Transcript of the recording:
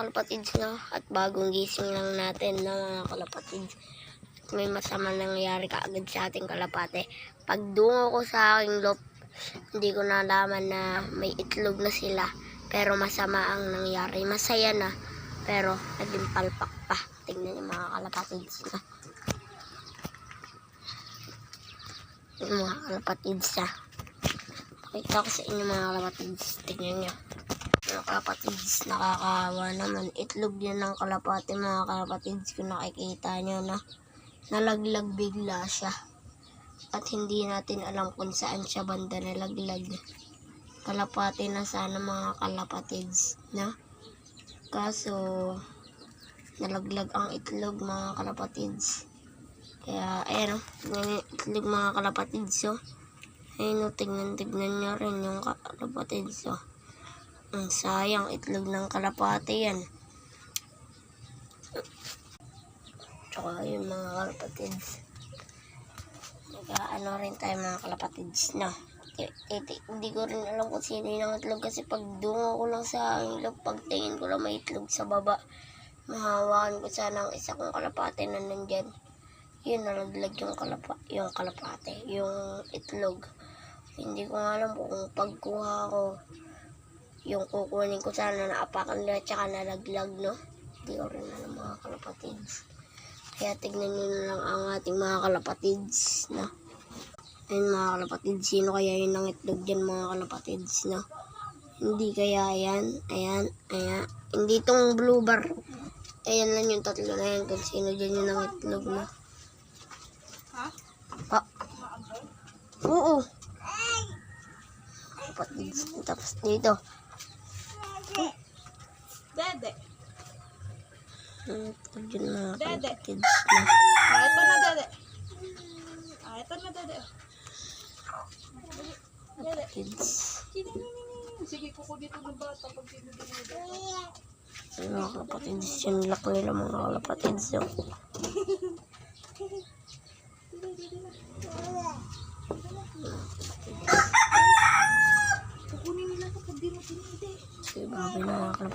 kalapatids no, at bagong gising lang natin na mga kalapatids. May masama nangyayari kaagad sa ating kalapate. Pagdungo ko sa aking loop, hindi ko nalaman na may itlog na sila. Pero masama ang nangyari. Masaya na, pero naging palpak pa. Tingnan yung mga kalapatids na. Yung mga kalapatids na. Pakita ko sa inyo mga kalapatids. Tingnan nyo. Mga kalapatids, nakakahawa naman. Itlog yan ng kalapati mga kalapatids. Kung nakikita nyo na nalaglag bigla siya. At hindi natin alam kung saan siya banda nalaglag. Kalapati na sana mga kalapatids na. Kaso nalaglag ang itlog mga kalapatids. Kaya ayan o, yung itlog mga kalapatids o. Ayun o, tignan nyo rin yung kalapatids o. Ang sayang, itlog ng kalapati yan. Tsaka yung mga kalapatids. Nag-ano rin tayo mga kalapatids na. Hindi ko rin alam kung sino yung itlog kasi pagdungo ko lang sa ilog, pagtingin ko lang may itlog sa baba. Mahawakan ko sana ang isa kong kalapate na nandyan. Yun, nalaglag yung kalapate, yung itlog. Hindi ko nga alam kung pagkuha ko, yung kukunin ko sana naapakan nila tsaka nalaglag, no? Hindi ko rin alam mga kalapatids. Kaya tignan nyo na lang ang ating mga kalapatids, no? Ayun mga kalapatids, sino kaya yun ang itlog dyan mga kalapatids, no? Hindi kaya yan, ayan. Hindi itong blue bar. Ayan lang yung tatlo na yan kung sino dyan yun ang itlog, no? Ha? Oo. Kalapatids, tapos dito. Dede. Itlog dyan mga Dede. kalapatids, no? Ito na dede. Ito na dede. Kalapatids. Sige, kuko dito ng bata pag dinudunod. Ayun mga kalapatids, yung laki nila mga kalapatids, no? Kukunin nila kapag dinudunod eh. Sige, babi na mga kalapatids.